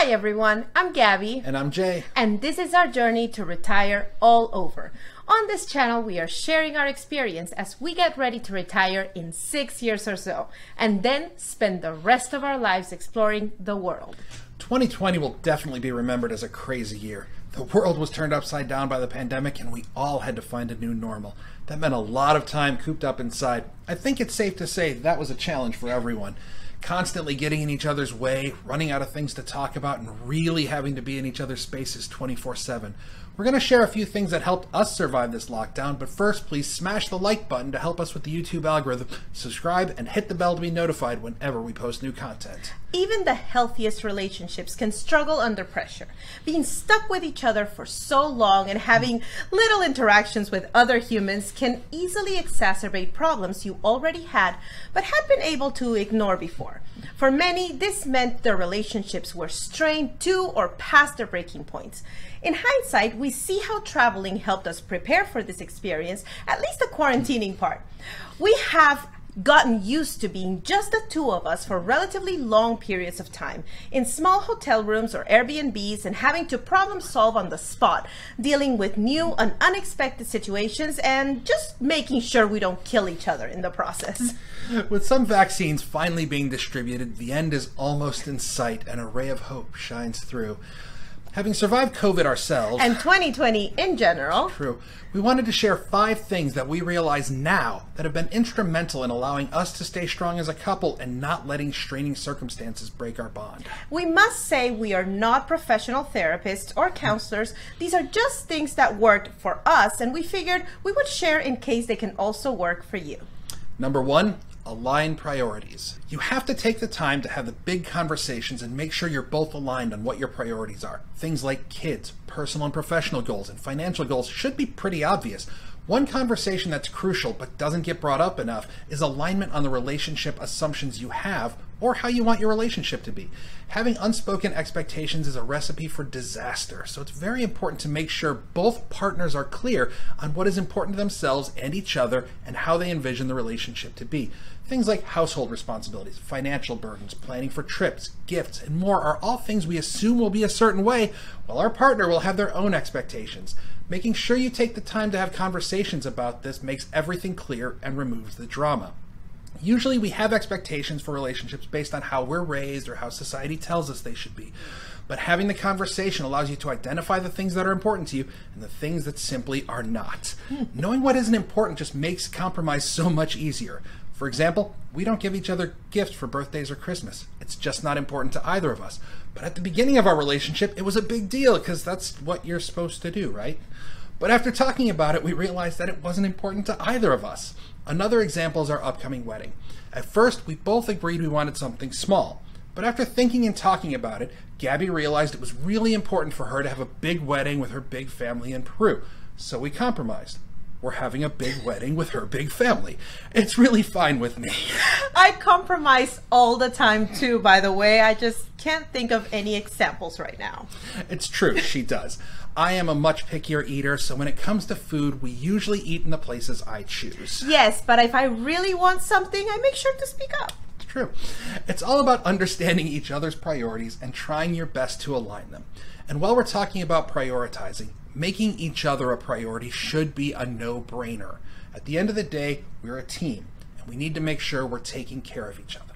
Hi everyone, I'm Gabby. And I'm Jay. And this is our journey to retire all over. On this channel, we are sharing our experience as we get ready to retire in 6 years or so, and then spend the rest of our lives exploring the world. 2020 will definitely be remembered as a crazy year. The world was turned upside down by the pandemic and we all had to find a new normal. That meant a lot of time cooped up inside. I think it's safe to say that was a challenge for everyone. Constantly getting in each other's way, running out of things to talk about, and really having to be in each other's spaces 24/7. We're going to share a few things that helped us survive this lockdown, but first, please smash the like button to help us with the YouTube algorithm, subscribe, and hit the bell to be notified whenever we post new content. Even the healthiest relationships can struggle under pressure. Being stuck with each other for so long and having little interactions with other humans can easily exacerbate problems you already had but had been able to ignore before. For many, this meant their relationships were strained to or past their breaking points. In hindsight, we see how traveling helped us prepare for this experience, at least the quarantining part. We have gotten used to being just the two of us for relatively long periods of time in small hotel rooms or Airbnbs and having to problem solve on the spot, dealing with new and unexpected situations and just making sure we don't kill each other in the process. With some vaccines finally being distributed, the end is almost in sight and a ray of hope shines through. Having survived COVID ourselves, and 2020 in general, true, we wanted to share 5 things that we realize now that have been instrumental in allowing us to stay strong as a couple and not letting straining circumstances break our bond. We must say we are not professional therapists or counselors. These are just things that worked for us, and we figured we would share in case they can also work for you. Number 1, align priorities. You have to take the time to have the big conversations and make sure you're both aligned on what your priorities are. Things like kids, personal and professional goals, and financial goals should be pretty obvious. One conversation that's crucial but doesn't get brought up enough is alignment on the relationship assumptions you have or how you want your relationship to be. Having unspoken expectations is a recipe for disaster, so it's very important to make sure both partners are clear on what is important to themselves and each other and how they envision the relationship to be. Things like household responsibilities, financial burdens, planning for trips, gifts, and more are all things we assume will be a certain way, while our partner will have their own expectations. Making sure you take the time to have conversations about this makes everything clear and removes the drama. Usually we have expectations for relationships based on how we're raised or how society tells us they should be. But having the conversation allows you to identify the things that are important to you and the things that simply are not. Knowing what isn't important just makes compromise so much easier. For example, we don't give each other gifts for birthdays or Christmas. It's just not important to either of us. But at the beginning of our relationship, it was a big deal because that's what you're supposed to do, right? But after talking about it, we realized that it wasn't important to either of us. Another example is our upcoming wedding. At first, we both agreed we wanted something small. But after thinking and talking about it, Gabby realized it was really important for her to have a big wedding with her big family in Peru. So we compromised. We're having a big wedding with her big family. It's really fine with me. I compromise all the time too, by the way. I just can't think of any examples right now. It's true, she does. I am a much pickier eater, so when it comes to food, we usually eat in the places I choose. Yes, but if I really want something, I make sure to speak up. It's true. It's all about understanding each other's priorities and trying your best to align them. And while we're talking about prioritizing, making each other a priority should be a no-brainer. At the end of the day, we're a team, and we need to make sure we're taking care of each other.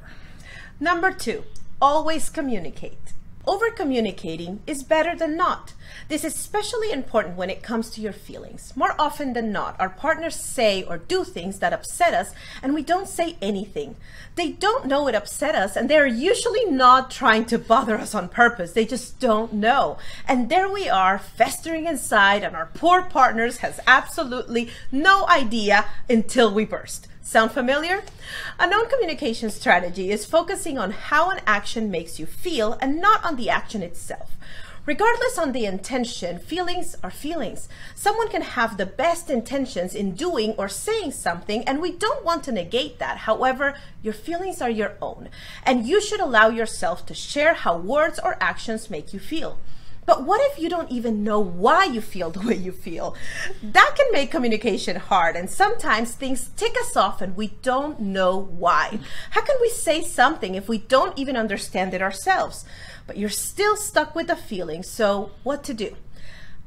Number 2, always communicate. Over-communicating is better than not. This is especially important when it comes to your feelings. More often than not, our partners say or do things that upset us, and we don't say anything. They don't know it upset us, and they're usually not trying to bother us on purpose. They just don't know. And there we are, festering inside, and our poor partners has absolutely no idea until we burst. Sound familiar? A known communication strategy is focusing on how an action makes you feel and not on the action itself. Regardless on the intention, feelings are feelings. Someone can have the best intentions in doing or saying something, and we don't want to negate that. However, your feelings are your own, and you should allow yourself to share how words or actions make you feel. But what if you don't even know why you feel the way you feel? That can make communication hard, and sometimes things tick us off and we don't know why. How can we say something if we don't even understand it ourselves? But you're still stuck with the feeling, so what to do?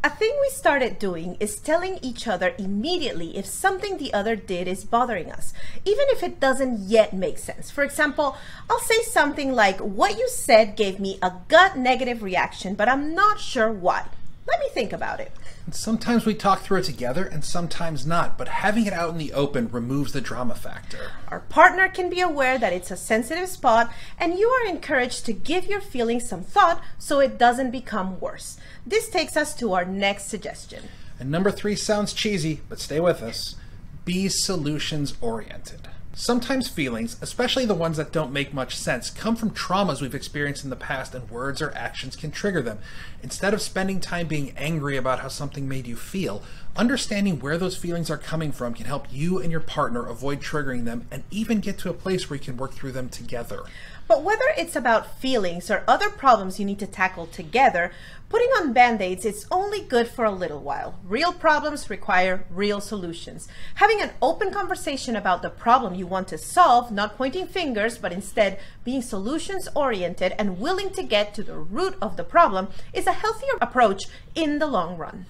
A thing we started doing is telling each other immediately if something the other did is bothering us, even if it doesn't yet make sense. For example, I'll say something like, "What you said gave me a gut negative reaction, but I'm not sure why. Let me think about it." And sometimes we talk through it together and sometimes not, but having it out in the open removes the drama factor. Our partner can be aware that it's a sensitive spot, and you are encouraged to give your feelings some thought so it doesn't become worse. This takes us to our next suggestion. And number 3 sounds cheesy, but stay with us. Be solutions oriented. Sometimes feelings, especially the ones that don't make much sense, come from traumas we've experienced in the past, and words or actions can trigger them. Instead of spending time being angry about how something made you feel, understanding where those feelings are coming from can help you and your partner avoid triggering them and even get to a place where you can work through them together. But whether it's about feelings or other problems you need to tackle together, putting on band-aids is only good for a little while. Real problems require real solutions. Having an open conversation about the problem you want to solve, not pointing fingers, but instead being solutions-oriented and willing to get to the root of the problem, is a healthier approach in the long run.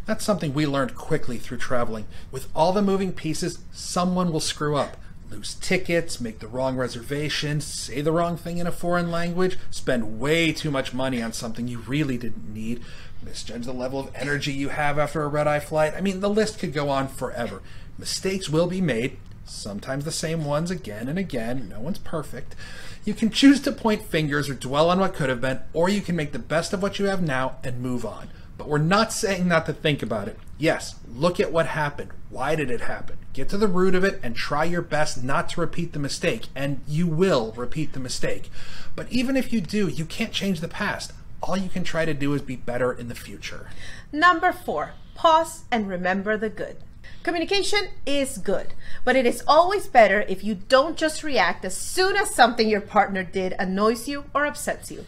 That's something we learned quickly through traveling. With all the moving pieces, someone will screw up. Lose tickets, make the wrong reservations, say the wrong thing in a foreign language, spend way too much money on something you really didn't need, misjudge the level of energy you have after a red-eye flight. I mean, the list could go on forever. Mistakes will be made, sometimes the same ones again and again. No one's perfect. You can choose to point fingers or dwell on what could have been, or you can make the best of what you have now and move on. But we're not saying not to think about it. Yes, look at what happened. Why did it happen? Get to the root of it and try your best not to repeat the mistake, and you will repeat the mistake. But even if you do, you can't change the past. All you can try to do is be better in the future. Number 4, pause and remember the good. Communication is good, but it is always better if you don't just react as soon as something your partner did annoys you or upsets you.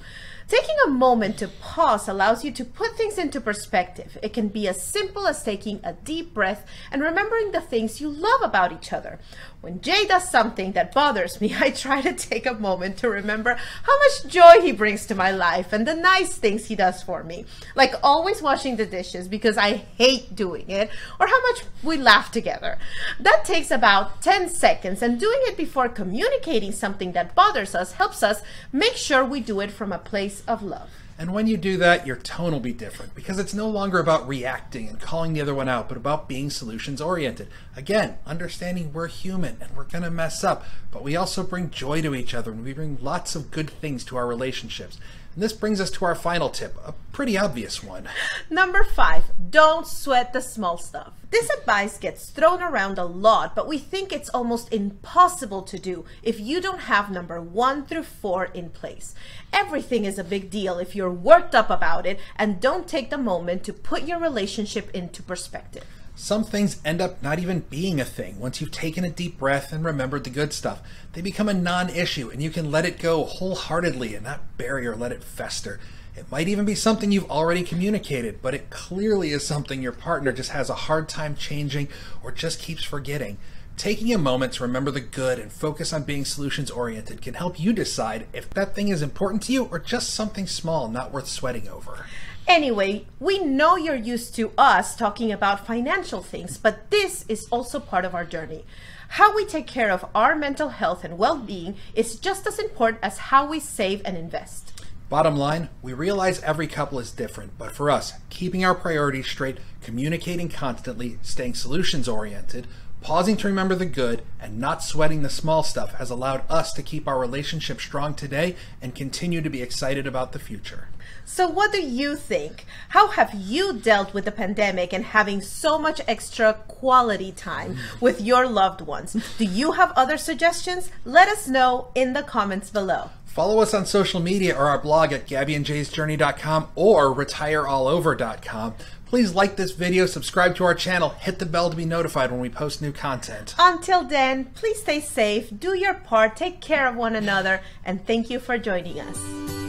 Taking a moment to pause allows you to put things into perspective. It can be as simple as taking a deep breath and remembering the things you love about each other. When Jay does something that bothers me, I try to take a moment to remember how much joy he brings to my life and the nice things he does for me. Like always washing the dishes because I hate doing it, or how much we laugh together. That takes about 10 seconds, and doing it before communicating something that bothers us helps us make sure we do it from a place of love. And when you do that, your tone will be different, because it's no longer about reacting and calling the other one out, but about being solutions oriented. Again, understanding we're human and we're going to mess up, but we also bring joy to each other and we bring lots of good things to our relationships. And this brings us to our final tip, a pretty obvious one. Number 5, don't sweat the small stuff. This advice gets thrown around a lot, but we think it's almost impossible to do if you don't have number 1 through 4 in place. Everything is a big deal if you're worked up about it and don't take the moment to put your relationship into perspective. Some things end up not even being a thing once you've taken a deep breath and remembered the good stuff. They become a non-issue and you can let it go wholeheartedly and not bury or let it fester. It might even be something you've already communicated, but it clearly is something your partner just has a hard time changing or just keeps forgetting. Taking a moment to remember the good and focus on being solutions oriented can help you decide if that thing is important to you or just something small not worth sweating over. Anyway, we know you're used to us talking about financial things, but this is also part of our journey. How we take care of our mental health and well-being is just as important as how we save and invest. Bottom line, we realize every couple is different, but for us, keeping our priorities straight, communicating constantly, staying solutions oriented, pausing to remember the good, and not sweating the small stuff has allowed us to keep our relationship strong today and continue to be excited about the future. So what do you think? How have you dealt with the pandemic and having so much extra quality time with your loved ones? Do you have other suggestions? Let us know in the comments below. Follow us on social media or our blog at GabbyandJaysJourney.com or RetireAllOver.com. Please like this video, subscribe to our channel, hit the bell to be notified when we post new content. Until then, please stay safe, do your part, take care of one another, and thank you for joining us.